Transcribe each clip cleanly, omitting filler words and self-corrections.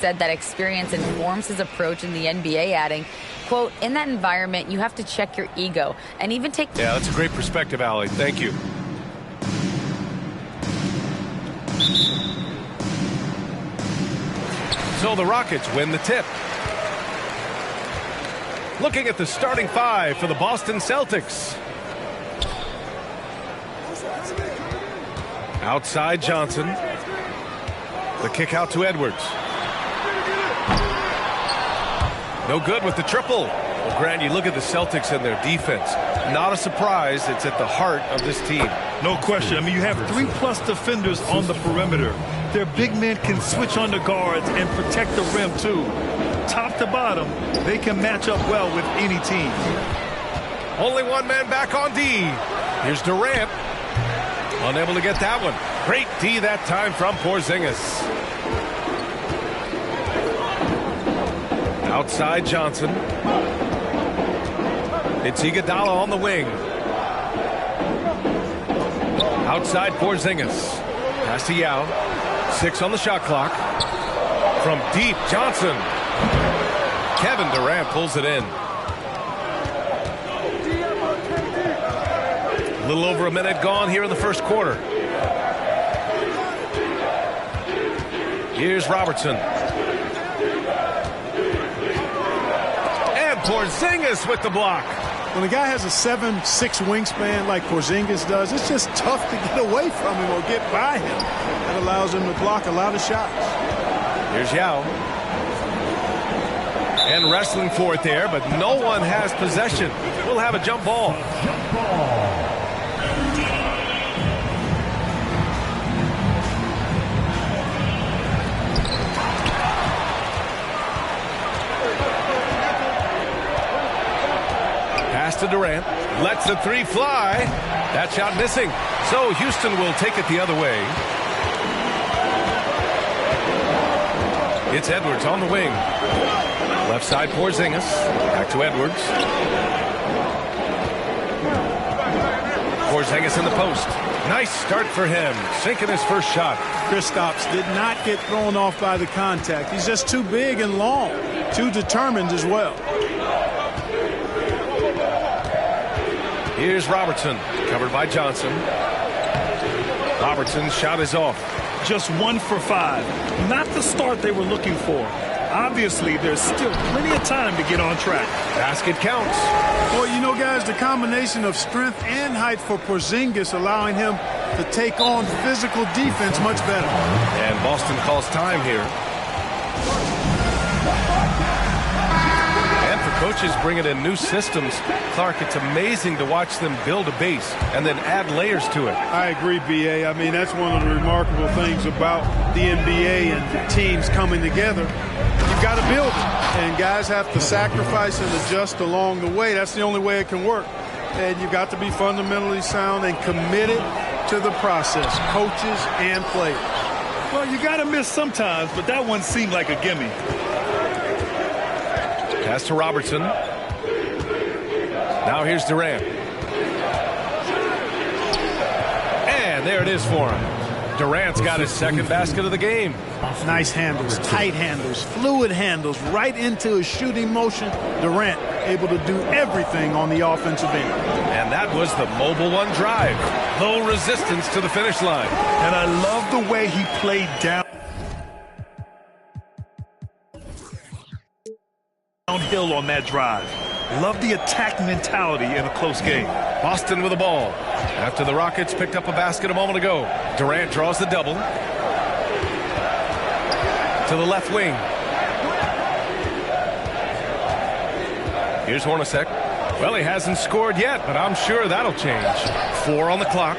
said that experience informs his approach in the NBA, adding, quote, in that environment, you have to check your ego and even take... Yeah, that's a great perspective, Allie. Thank you. So the Rockets win the tip. Looking at the starting five for the Boston Celtics. Outside Johnson. The kick out to Edwards. No good with the triple. Well, Grant, you look at the Celtics and their defense. Not a surprise. It's at the heart of this team. No question. I mean, you have 3+ defenders on the perimeter. Their big men can switch on the guards and protect the rim, too. Top to bottom, they can match up well with any team. Only one man back on D. Here's Durant. Unable to get that one. Great D that time from Porzingis. Outside Johnson. It's Iguodala on the wing. Outside Porzingis. Pass to Yao. 6 on the shot clock. From deep, Johnson. Kevin Durant pulls it in. A little over a minute gone here in the first quarter. Here's Robertson. And Porzingis with the block. When a guy has a 7'6" wingspan like Porzingis does, it's just tough to get away from him or get by him. That allows him to block a lot of shots. Here's Yao. And wrestling for it there, but no one has possession. We'll have a jump ball. To Durant, lets the three fly. That shot missing. So Houston will take it the other way. It's Edwards on the wing. Left side Porzingis. Back to Edwards. Porzingis in the post. Nice start for him. Sinking his first shot. Kristaps did not get thrown off by the contact. He's just too big and long. Too determined as well. Here's Robertson, covered by Johnson. Robertson's shot is off. Just 1 for 5. Not the start they were looking for. Obviously, there's still plenty of time to get on track. Basket counts. Well, you know, guys, the combination of strength and height for Porzingis allowing him to take on physical defense much better. And Boston calls time here. Coaches bringing in new systems. Clark, it's amazing to watch them build a base and then add layers to it. I agree, B.A. I mean, that's one of the remarkable things about the NBA and teams coming together. You've got to build it, and guys have to sacrifice and adjust along the way. That's the only way it can work. And you've got to be fundamentally sound and committed to the process, coaches and players. Well, you got to miss sometimes, but that one seemed like a gimme. Pass to Robertson. Now here's Durant. And there it is for him. Durant's got his second basket of the game. Nice handles, tight handles, fluid handles, right into his shooting motion. Durant able to do everything on the offensive end. And that was the Mobile One drive. Low resistance to the finish line. And I love the way he played downhill on that drive. Love the attack mentality in a close game. Boston with the ball. After the Rockets picked up a basket a moment ago. Durant draws the double. To the left wing. Here's Hornacek. Well, he hasn't scored yet, but I'm sure that'll change. 4 on the clock.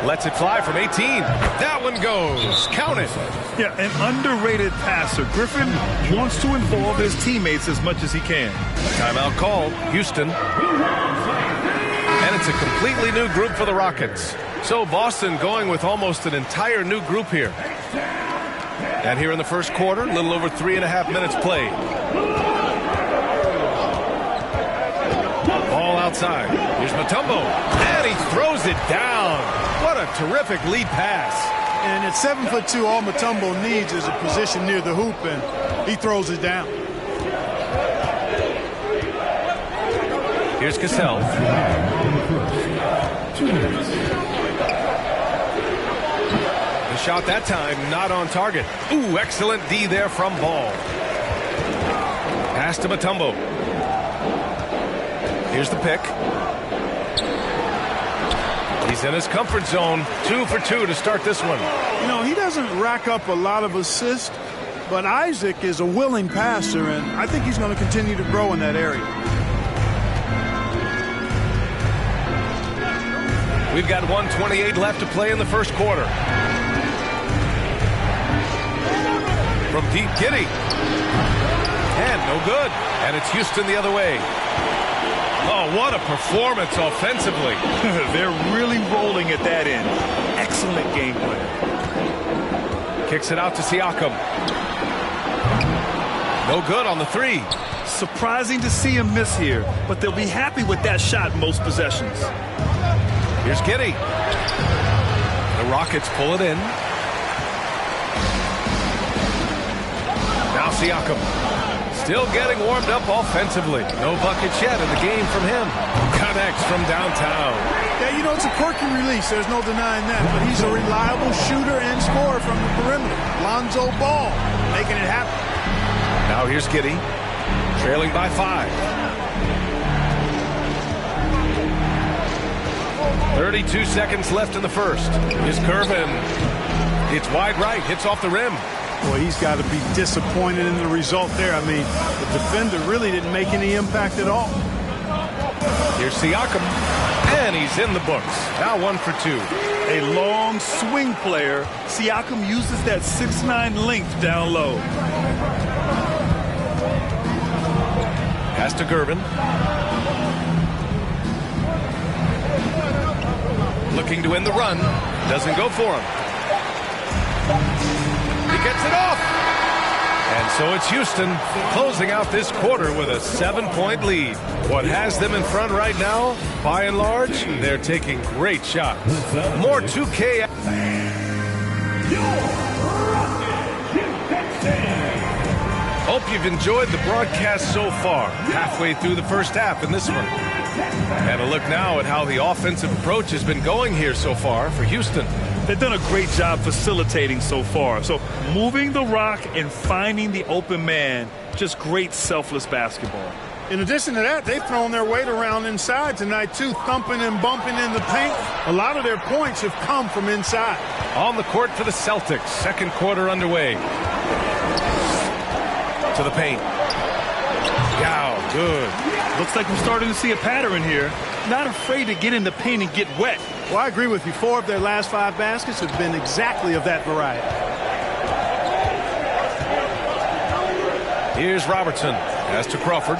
Lets it fly from 18. That one goes. Count it. Yeah, an underrated passer. Griffin wants to involve his teammates as much as he can. Timeout called. Houston. And it's a completely new group for the Rockets. So Boston going with almost an entire new group here. And here in the first quarter, a little over 3.5 minutes played. Ball outside. Here's Mutombo. And he throws it down. What a terrific lead pass. And at 7'2", all Mutombo needs is a position near the hoop, and he throws it down. Here's Cassell. The shot that time not on target. Ooh, excellent D there from Ball. Pass to Mutombo. Here's the pick. He's in his comfort zone. 2 for 2 to start this one. You know, he doesn't rack up a lot of assists, but Isaac is a willing passer, and I think he's going to continue to grow in that area. We've got 1:28 left to play in the first quarter. From deep, Giddey. And no good. And it's Houston the other way. Oh, what a performance offensively. They're really rolling at that end. Excellent game plan. Kicks it out to Siakam. No good on the three. Surprising to see him miss here, but they'll be happy with that shot most possessions. Here's Giddey. The Rockets pull it in. Now Siakam. Still getting warmed up offensively. No buckets yet in the game from him. Connects from downtown. Yeah, you know, it's a quirky release. There's no denying that. But he's a reliable shooter and scorer from the perimeter. Lonzo Ball making it happen. Now here's Giddey. Trailing by 5. 32 seconds left in the first. Here's Curvin. It's wide right. Hits off the rim. Boy, he's got to be disappointed in the result there. I mean, the defender really didn't make any impact at all. Here's Siakam. And he's in the books. Now 1 for 2. A long swing player. Siakam uses that 6'9" length down low. Pass to Gervin. Looking to win the run. Doesn't go for him. He gets it off. And so it's Houston closing out this quarter with a 7-point lead. What has them in front right now, by and large, they're taking great shots. More 2K. Hope you've enjoyed the broadcast so far. Halfway through the first half in this one. And a look now at how the offensive approach has been going here so far for Houston. They've done a great job facilitating so far. So moving the rock and finding the open man, just great selfless basketball. In addition to that, they've thrown their weight around inside tonight, too, thumping and bumping in the paint. A lot of their points have come from inside. On the court for the Celtics. Second quarter underway. To the paint. Wow, good. Looks like we're starting to see a pattern here. Not afraid to get in the paint and get wet. Well, I agree with you. 4 of their last 5 baskets have been exactly of that variety. Here's Robertson. Pass to Crawford.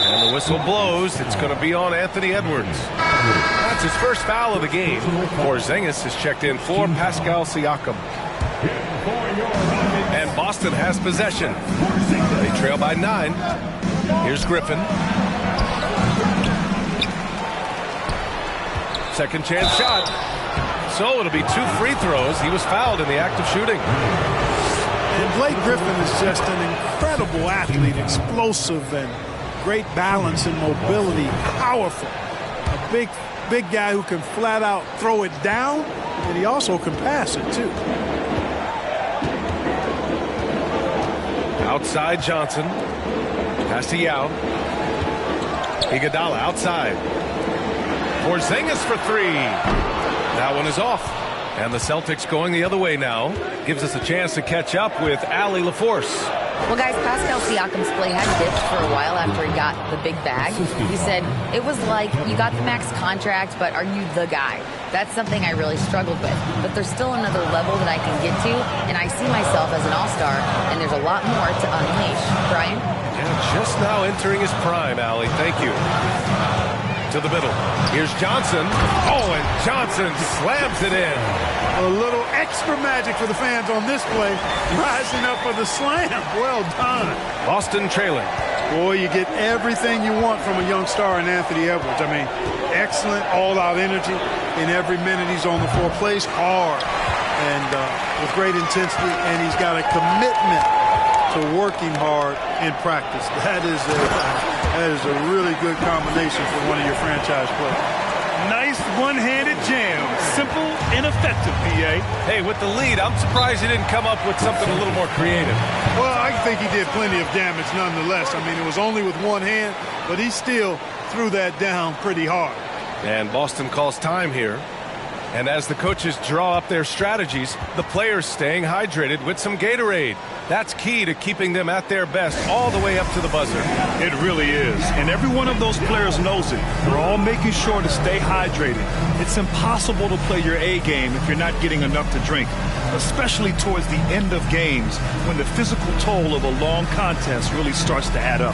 And the whistle blows. It's going to be on Anthony Edwards. That's his first foul of the game. Porzingis has checked in for Pascal Siakam. And Boston has possession. They trail by 9. Here's Griffin. Second chance shot. So it'll be 2 free throws. He was fouled in the act of shooting. And Blake Griffin is just an incredible athlete, explosive and great balance and mobility, powerful. A big guy who can flat out throw it down, and he also can pass it too. Outside Johnson. Pass to Yao. Iguodala outside. Porzingis for 3. That one is off. And the Celtics going the other way now. Gives us a chance to catch up with Allie LaForce. Well, guys, Pascal Siakam's play had dipped for a while after he got the big bag. He said, it was like, you got the max contract, but are you the guy? That's something I really struggled with. But there's still another level that I can get to, and I see myself as an all-star, and there's a lot more to unleash. Brian? Yeah, just now entering his prime, Allie. Thank you. To the middle. Here's Johnson. Oh, and Johnson slams it in. A little extra magic for the fans on this play. Rising up for the slam. Well done. Boston trailing. Boy, you get everything you want from a young star in Anthony Edwards. I mean, excellent all-out energy in every minute he's on the floor. Plays hard and with great intensity, and he's got a commitment to working hard in practice. That is a really good combination for one of your franchise players. Nice one-handed jam. Simple and effective, PA. Hey, with the lead, I'm surprised he didn't come up with something a little more creative. Well, I think he did plenty of damage nonetheless. I mean, it was only with one hand, but he still threw that down pretty hard. And Boston calls time here. And as the coaches draw up their strategies, the players staying hydrated with some Gatorade. That's key to keeping them at their best all the way up to the buzzer. It really is. And every one of those players knows it. They're all making sure to stay hydrated. It's impossible to play your A game if you're not getting enough to drink, especially towards the end of games when the physical toll of a long contest really starts to add up.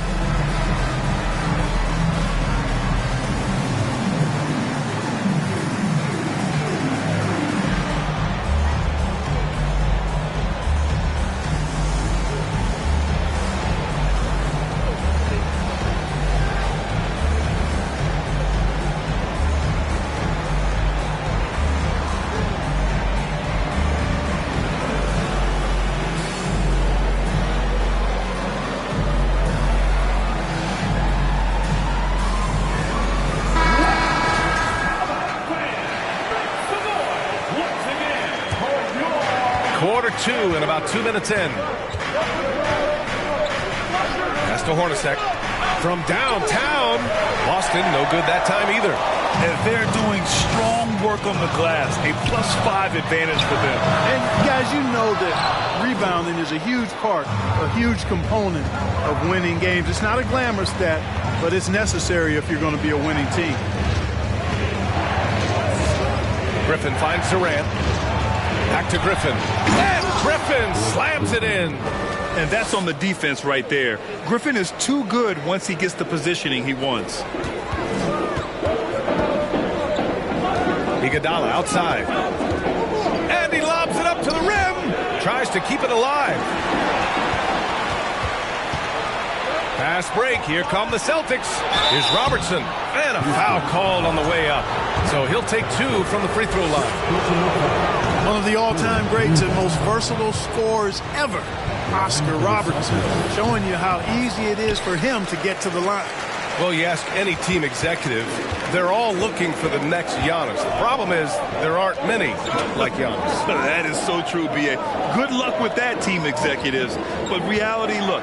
Quarter two and about 2 minutes in. That's to Hornacek. From downtown. Boston, no good that time either. And they're doing strong work on the glass. A +5 advantage for them. And guys, you know that rebounding is a huge part, a huge component of winning games. It's not a glamorous stat, but it's necessary if you're going to be a winning team. Griffin finds Durant. Back to Griffin. And Griffin slams it in. And that's on the defense right there. Griffin is too good once he gets the positioning he wants. Iguodala outside. And he lobs it up to the rim. Tries to keep it alive. Fast break. Here come the Celtics. Here's Robertson. And a foul called on the way up. So he'll take 2 from the free throw line. One of the all-time greats and most versatile scorers ever, Oscar Robertson, showing you how easy it is for him to get to the line. Well, you ask any team executive, they're all looking for the next Giannis. The problem is there aren't many like Giannis. That is so true, B.A. Good luck with that, team executives. But reality, look,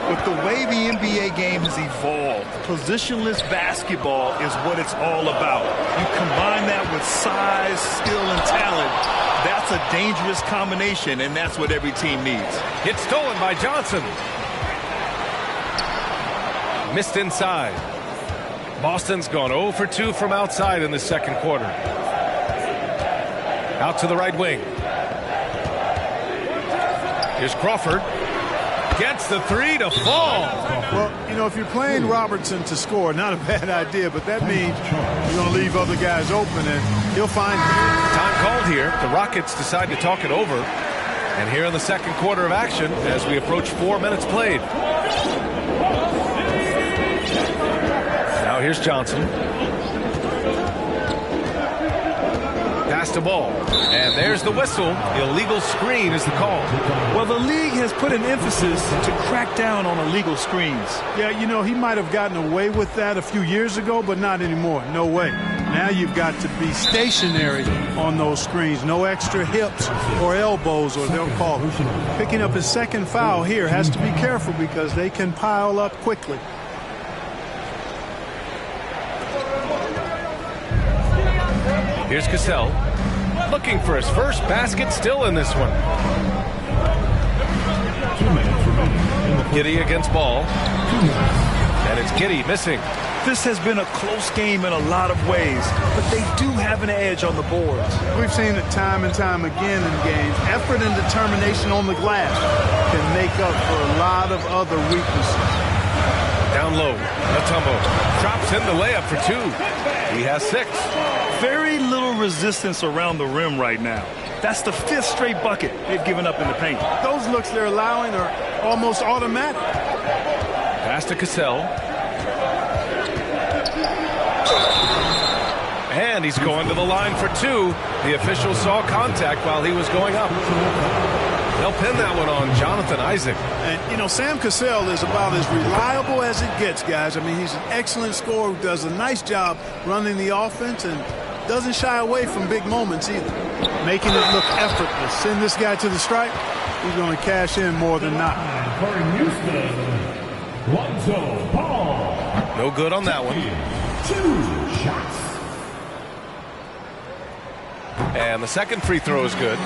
with the way the NBA game has evolved, positionless basketball is what it's all about. You combine that with size, skill, and talent. That's a dangerous combination, and that's what every team needs. It's stolen by Johnson. Missed inside. Boston's gone 0 for 2 from outside in the second quarter. Out to the right wing. Here's Crawford. Gets the 3 to fall. Well, you know, if you're playing Robertson to score, not a bad idea, but that means you're going to leave other guys open, and he'll find them. Time called here. The Rockets decide to talk it over. And here in the second quarter of action, as we approach 4 minutes played. Now here's Johnson. Pass the ball. And there's the whistle. Illegal screen is the call. Well, the league has put an emphasis to crack down on illegal screens. Yeah, you know, he might have gotten away with that a few years ago, but not anymore. No way. Now you've got to be stationary on those screens. No extra hips or elbows, or they'll call it. Picking up his second foul here, has to be careful because they can pile up quickly. Here's Cassell. Looking for his first basket, still in this one. Giddey against Ball. And it's Giddey missing. This has been a close game in a lot of ways, but they do have an edge on the boards. We've seen it time and time again in games. Effort and determination on the glass can make up for a lot of other weaknesses. Down low, Mutombo drops in the layup for 2. He has 6. Very little resistance around the rim right now. That's the 5th straight bucket they've given up in the paint. Those looks they're allowing are almost automatic. Pass to Cassell. And he's going to the line for two. The official saw contact while he was going up. They'll pin that one on Jonathan Isaac. And, you know, Sam Cassell is about as reliable as it gets, guys. I mean, he's an excellent scorer who does a nice job running the offense and doesn't shy away from big moments either. Making it look effortless. Send this guy to the stripe, he's going to cash in more than not. No good on that one. 2 shots. And the second free throw is good.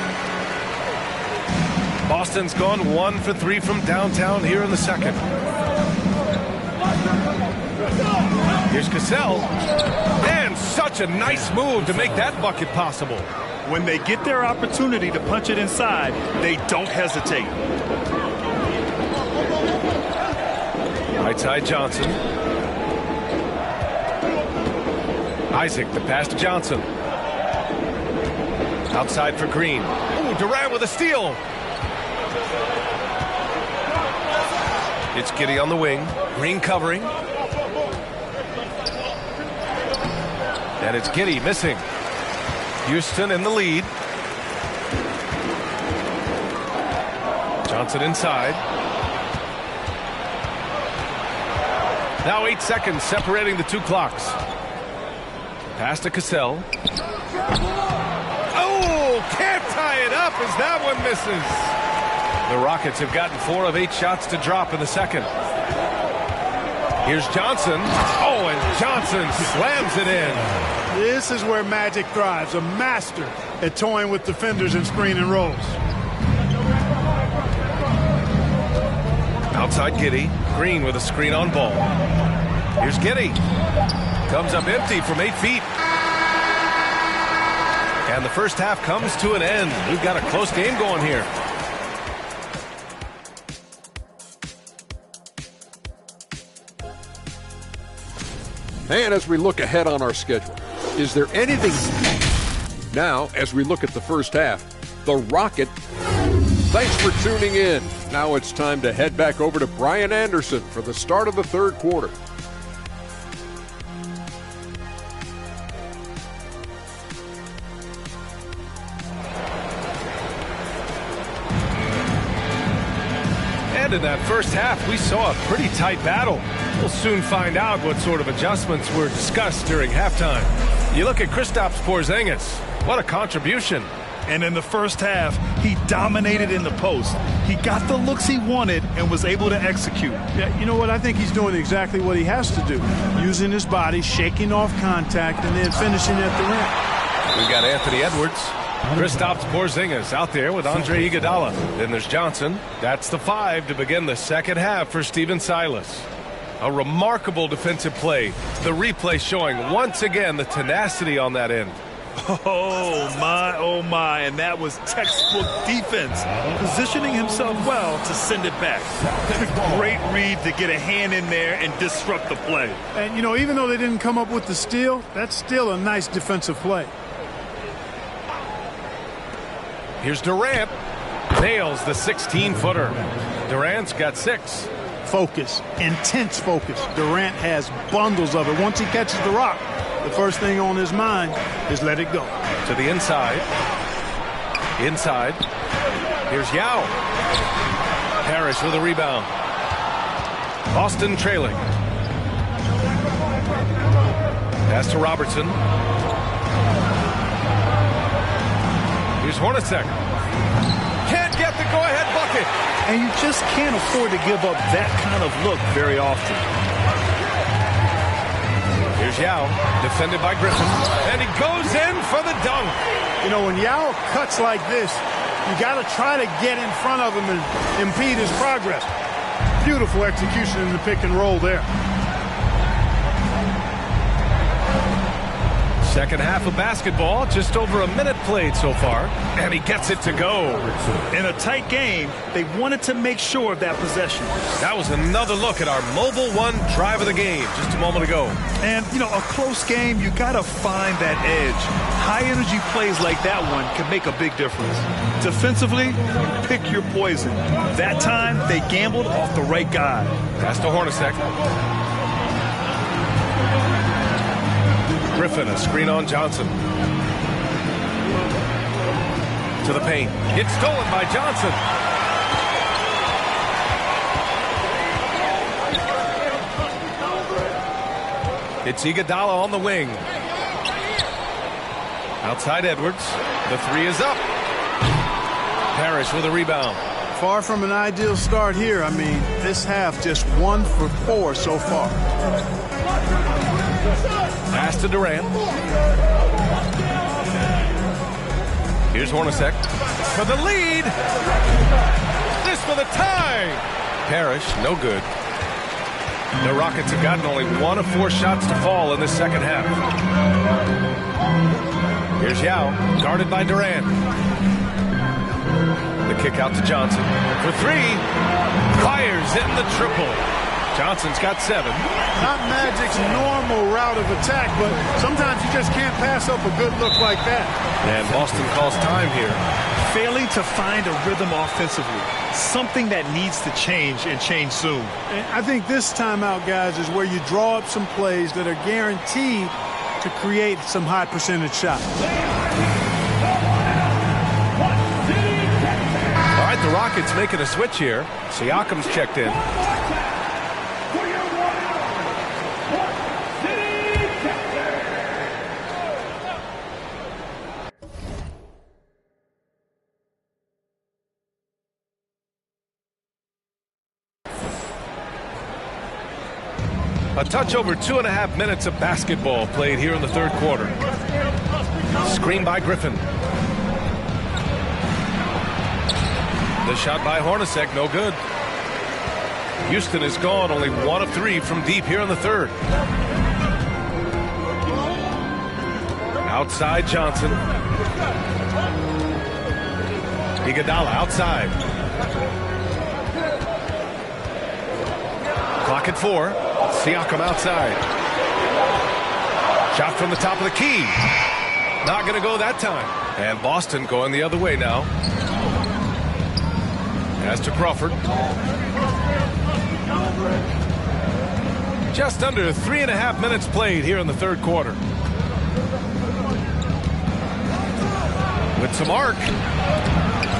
Boston's gone 1 for 3 from downtown here in the second. Here's Cassell. And such a nice move to make that bucket possible. When they get their opportunity to punch it inside, they don't hesitate. Right side Johnson. Isaac, the pass to Johnson. Outside for Green. Ooh, Durant with a steal. It's Giddey on the wing. Green covering. And it's Giddey missing. Houston in the lead. Johnson inside. Now 8 seconds separating the two clocks. Pass to Cassell. Oh, can't tie it up as that one misses. The Rockets have gotten 4 of 8 shots to drop in the second. Here's Johnson. Oh, and Johnson slams it in. This is where Magic thrives, a master at toying with defenders and screen and rolls. Outside Giddey. Green with a screen on ball. Here's Giddey. Comes up empty from 8 feet. And the first half comes to an end. We've got a close game going here. And as we look ahead on our schedule, is there anything now as we look at the first half? The Rocket. Thanks for tuning in. Now it's time to head back over to Brian Anderson for the start of the third quarter. And in that first half, we saw a pretty tight battle. We'll soon find out what sort of adjustments were discussed during halftime. You look at Kristaps Porzingis. What a contribution. And in the first half, he dominated in the post. He got the looks he wanted and was able to execute. Yeah, you know what? I think he's doing exactly what he has to do. Using his body, shaking off contact, and then finishing at the rim. We've got Anthony Edwards. Kristaps Porzingis out there with Andre Iguodala. Then there's Johnson. That's the 5 to begin the second half for Stephen Silas. A remarkable defensive play. The replay showing once again the tenacity on that end. Oh my, and that was textbook defense. Positioning himself well to send it back. Great read to get a hand in there and disrupt the play. And, you know, even though they didn't come up with the steal, that's still a nice defensive play. Here's Durant. Nails the 16-footer. Durant's got 6. Focus, intense focus. Durant has bundles of it. Once he catches the rock, the first thing on his mind is let it go. To the inside. Inside. Here's Yao. Harris with a rebound. Boston trailing. Pass to Robertson. Here's Hornacek. Can't get the go-ahead bucket. And you just can't afford to give up that kind of look very often. Here's Yao, defended by Griffin. And he goes in for the dunk. You know, when Yao cuts like this, you got to try to get in front of him and impede his progress. Beautiful execution in the pick and roll there. Second half of basketball, just over a minute played so far, and he gets it to go. In a tight game, they wanted to make sure of that possession. That was another look at our Mobile One drive of the game just a moment ago. And, you know, a close game, you got to find that edge. High-energy plays like that one can make a big difference. Defensively, pick your poison. That time, they gambled off the right guy. Pass to Hornacek. Griffin, a screen on Johnson. To the paint. It's stolen by Johnson. It's Iguodala on the wing. Outside Edwards. The three is up. Parrish with a rebound. Far from an ideal start here. I mean, this half just 1 for 4 so far. Pass to Durant. Here's Hornacek for the lead. This for the tie. Parrish, no good. The Rockets have gotten only 1 of 4 shots to fall in this second half. Here's Yao, guarded by Durant. The kick out to Johnson for 3. Fires in the triple. Johnson's got 7. Not Magic's normal route of attack, but sometimes you just can't pass up a good look like that. And Boston calls time here. Failing to find a rhythm offensively. Something that needs to change and change soon. And I think this timeout, guys, is where you draw up some plays that are guaranteed to create some high percentage shots. All right, the Rockets making a switch here. Siakam's checked in. A touch over 2.5 minutes of basketball played here in the third quarter. Screen by Griffin. The shot by Hornacek, no good. Houston is gone, only 1 of 3 from deep here in the third. Outside Johnson. Iguodala outside. Clock at 4. Siakam outside. Shot from the top of the key. Not going to go that time. And Boston going the other way now. As to Crawford. Just under 3.5 minutes played here in the third quarter. With some arc.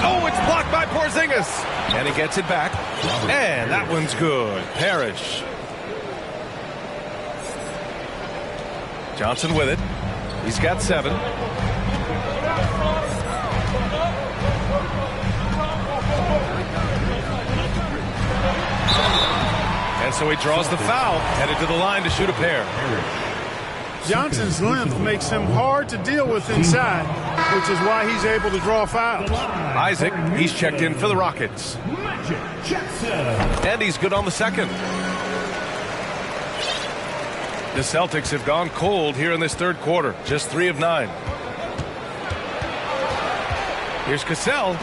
Oh, it's blocked by Porzingis. And he gets it back. And that one's good. Parrish. Johnson with it. He's got 7. And so he draws the foul, headed to the line to shoot a pair. Johnson's length makes him hard to deal with inside, which is why he's able to draw fouls. Isaac, he's checked in for the Rockets. And he's good on the second. The Celtics have gone cold here in this third quarter. Just 3 of 9. Here's Cassell.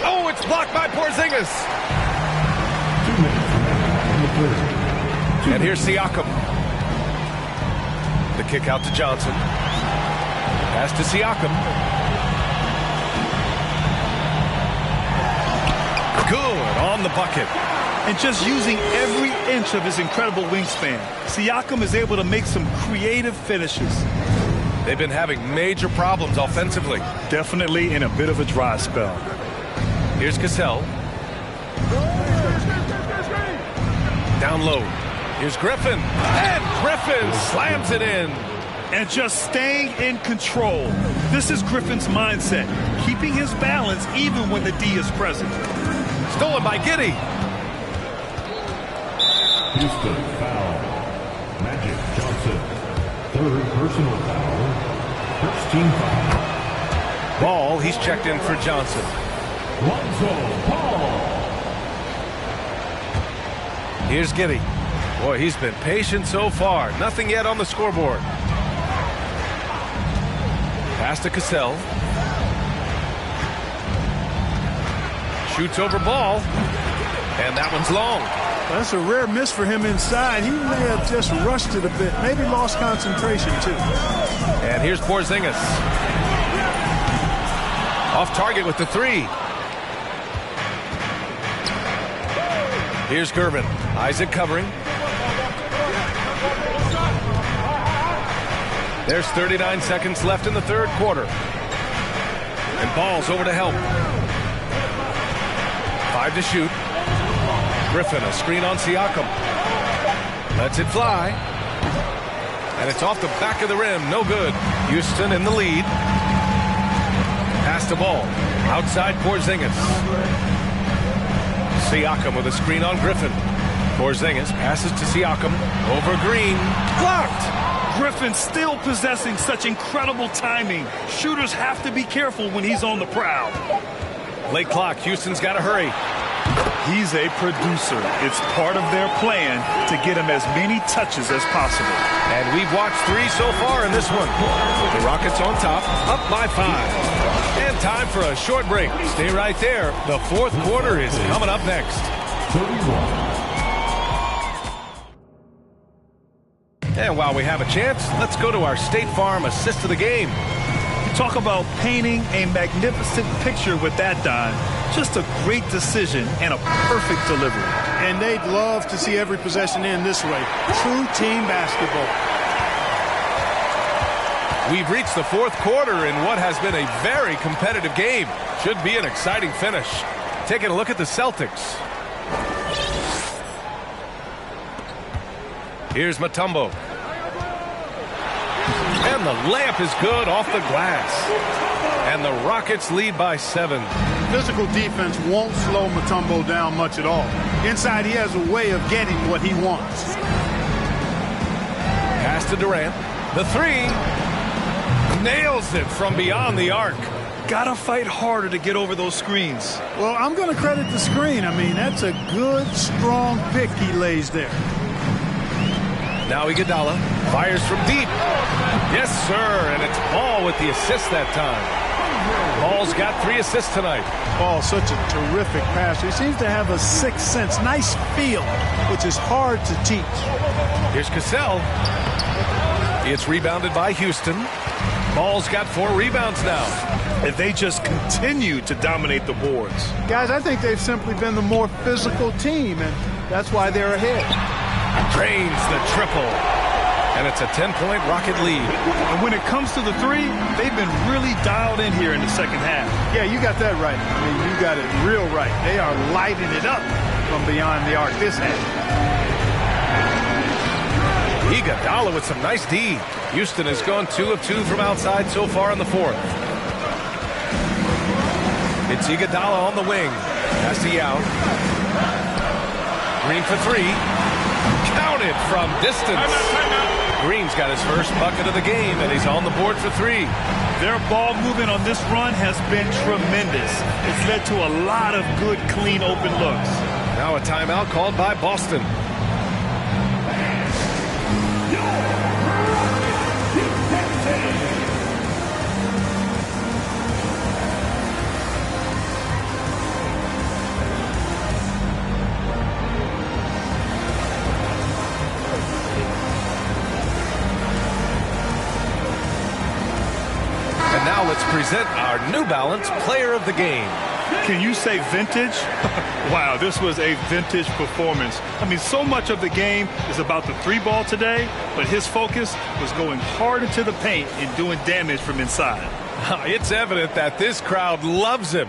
Oh, it's blocked by Porzingis. And here's Siakam. The kick out to Johnson. Pass to Siakam. Good on the bucket. And just using every inch of his incredible wingspan, Siakam is able to make some creative finishes. They've been having major problems offensively. Definitely in a bit of a dry spell. Here's Cassell. Down low. Here's Griffin. And Griffin slams it in. And just staying in control. This is Griffin's mindset. Keeping his balance even when the D is present. Stolen by Giddey. Houston foul. Magic Johnson. 3rd personal foul. 1st team foul. Ball, he's checked in for Johnson. Lonzo Ball. Here's Giddey. Boy, he's been patient so far. Nothing yet on the scoreboard. Pass to Cassell. Shoots over ball. And that one's long. That's a rare miss for him inside. He may have just rushed it a bit. Maybe lost concentration, too. And here's Porzingis. Off target with the three. Here's Gervin. Isaac covering. There's 39 seconds left in the third quarter. And Ball's over to help. 5 to shoot. Griffin, a screen on Siakam. Lets it fly. And it's off the back of the rim. No good. Houston in the lead. Pass the ball. Outside Porzingis. Siakam with a screen on Griffin. Porzingis passes to Siakam. Over Green. Blocked. Griffin still possessing such incredible timing. Shooters have to be careful when he's on the prowl. Late clock. Houston's got to hurry. He's a producer. It's part of their plan to get him as many touches as possible. And we've watched 3 so far in this one. The Rockets on top, up by 5. And time for a short break. Stay right there. The fourth quarter is coming up next. And while we have a chance, let's go to our State Farm assist of the game. Talk about painting a magnificent picture with that, Don. Just a great decision and a perfect delivery. And they'd love to see every possession end this way. True team basketball. We've reached the fourth quarter in what has been a very competitive game. Should be an exciting finish. Taking a look at the Celtics. Here's Mutombo. And the layup is good off the glass. And the Rockets lead by 7. Physical defense won't slow Mutombo down much at all. Inside, he has a way of getting what he wants. Pass to Durant. The 3. Nails it from beyond the arc. Gotta fight harder to get over those screens. Well, I'm going to credit the screen. I mean, that's a good, strong pick he lays there. Now Iguodala fires from deep. Yes, sir, and it's Ball with the assist that time. Ball's got 3 assists tonight. Ball's such a terrific passer. He seems to have a sixth sense, nice feel, which is hard to teach. Here's Cassell. It's rebounded by Houston. Ball's got 4 rebounds now. And they just continue to dominate the boards. Guys, I think they've simply been the more physical team, and that's why they're ahead. Drains the triple. And it's a 10-point Rocket lead. And when it comes to the 3, they've been really dialed in here in the second half. Yeah, you got that right. I mean, you got it real right. They are lighting it up from beyond the arc this half. Iguodala with some nice D. Houston has gone 2 of 2 from outside so far in the fourth. It's Iguodala on the wing. Pass to Yao. Green for 3. Counted from distance. Green's got his first bucket of the game, and he's on the board for 3. Their ball movement on this run has been tremendous. It's led to a lot of good, clean, open looks. Now a timeout called by Boston. Now let's present our New Balance Player of the Game. Can you say vintage? Wow, this was a vintage performance. I mean, so much of the game is about the 3 ball today, but his focus was going hard into the paint and doing damage from inside. It's evident that this crowd loves him.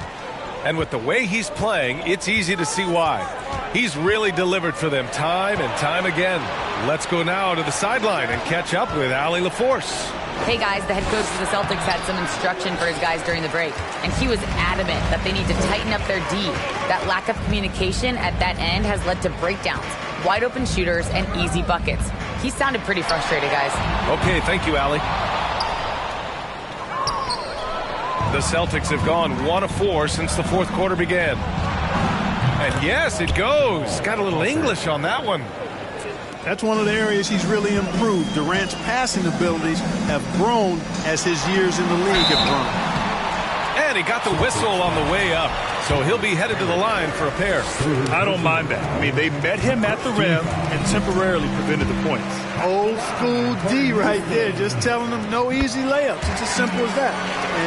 And with the way he's playing, it's easy to see why. He's really delivered for them time and time again. Let's go now to the sideline and catch up with Allie LaForce. Hey guys, the head coach of the Celtics had some instruction for his guys during the break, and he was adamant that they need to tighten up their D. That lack of communication at that end has led to breakdowns, wide open shooters, and easy buckets. He sounded pretty frustrated, guys. Okay, thank you, Allie. The Celtics have gone 1 of 4 since the fourth quarter began. And yes, it goes. Got a little English on that one. That's one of the areas he's really improved. Durant's passing abilities have grown as his years in the league have grown. And he got the whistle on the way up. So he'll be headed to the line for a pair. I don't mind that. I mean, they met him at the rim and temporarily prevented the points. Old school D right there, just telling them no easy layups. It's as simple as that.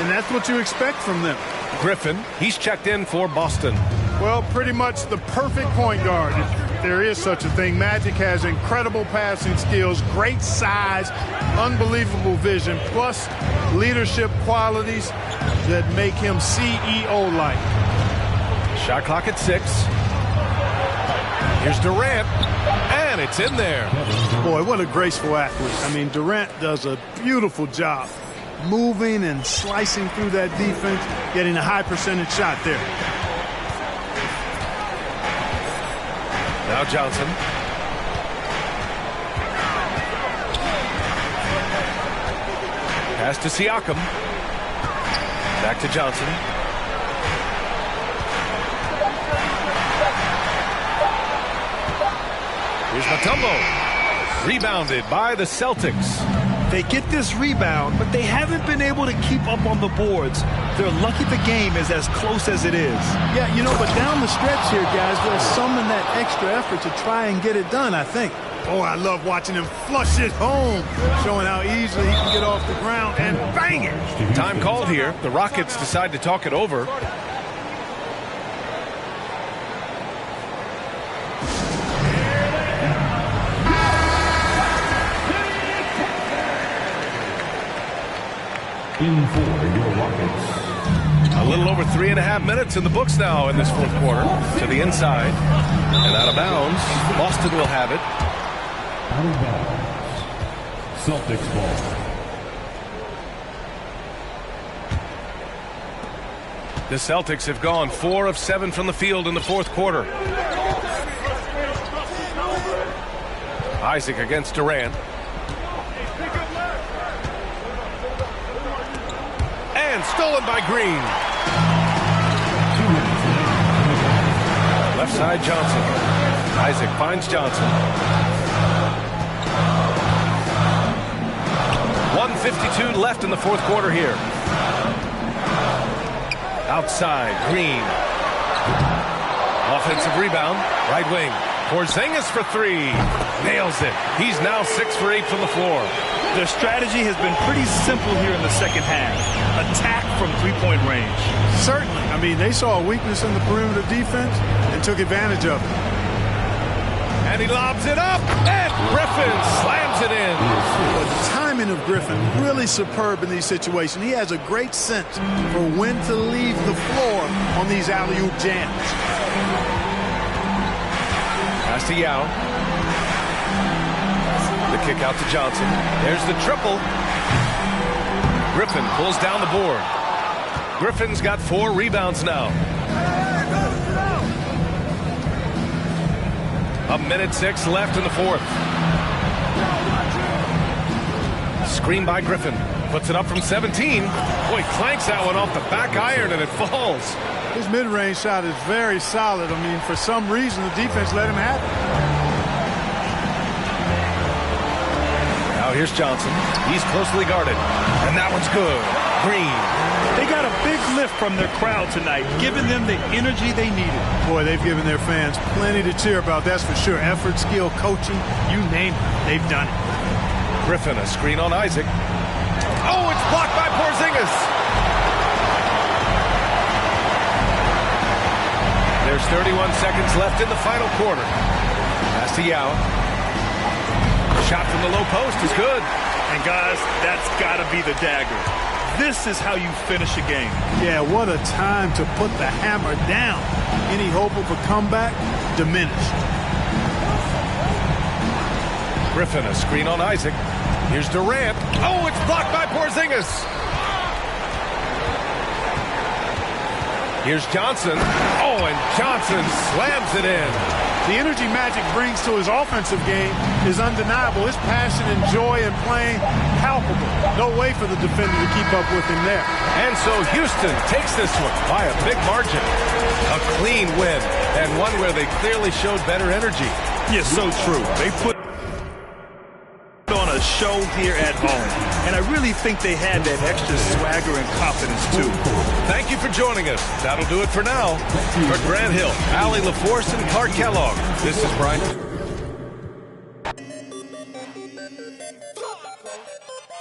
And that's what you expect from them. Griffin, he's checked in for Boston. Well, pretty much the perfect point guard, if there is such a thing. Magic has incredible passing skills, great size, unbelievable vision, plus leadership qualities that make him CEO-like. Shot clock at 6. Here's Durant, and it's in there. Boy, what a graceful athlete. I mean, Durant does a beautiful job moving and slicing through that defense, getting a high percentage shot there. Now Johnson. Pass to Siakam. Back to Johnson. Here's Mutombo. Rebounded by the Celtics. They get this rebound, but they haven't been able to keep up on the boards. They're lucky the game is as close as it is. Yeah, you know, but down the stretch here, guys, they'll summon that extra effort to try and get it done, I think. Oh, I love watching him flush it home, showing how easily he can get off the ground and bang it. Time called here. The Rockets decide to talk it over. In for your Rockets. A little over 3.5 minutes in the books now in this fourth quarter. To the inside and out of bounds. Boston will have it. Out of bounds. Celtics ball. The Celtics have gone 4 of 7 from the field in the fourth quarter. Isaac against Durant. And stolen by Green. Left side Johnson. Isaac finds Johnson. 1:52 left in the fourth quarter here. Outside, Green. Offensive rebound, right wing. Porzingis for 3. Nails it. He's now 6 for 8 from the floor. Their strategy has been pretty simple here in the second half. Attack from three-point range. Certainly. I mean, they saw a weakness in the perimeter defense and took advantage of it. And he lobs it up, and Griffin slams it in. The timing of Griffin really superb in these situations. He has a great sense for when to leave the floor on these alley-oop jams. Pass to Yao. The kick out to Johnson. There's the triple. Griffin pulls down the board. Griffin's got 4 rebounds now. 1:06 left in the fourth. Screen by Griffin. Puts it up from 17. Boy, clanks that one off the back iron and it falls. His mid-range shot is very solid. I mean, for some reason, the defense let him have it. Now here's Johnson. He's closely guarded. And that one's good. Green. They got a big lift from their crowd tonight, giving them the energy they needed. Boy, they've given their fans plenty to cheer about, that's for sure. Effort, skill, coaching, you name it, they've done it. Griffin, a screen on Isaac. Oh, it's blocked by Porzingis. There's 31 seconds left in the final quarter. Pass to Yao. Shot from the low post is good. And guys, that's got to be the dagger. This is how you finish a game. Yeah, what a time to put the hammer down. Any hope of a comeback diminished. Griffin, a screen on Isaac. Here's Durant. Oh, it's blocked by Porzingis. Here's Johnson. Oh, and Johnson slams it in. The energy Magic brings to his offensive game is undeniable. His passion and joy in playing, palpable. No way for the defender to keep up with him there. And so Houston takes this one by a big margin. A clean win, and one where they clearly showed better energy. Yes, so true. They put a show here at home. And I really think they had that extra swagger and confidence, too. Thank you for joining us. That'll do it for now. For Grant Hill, Allie LaForce, and Clark Kellogg, this is Brian.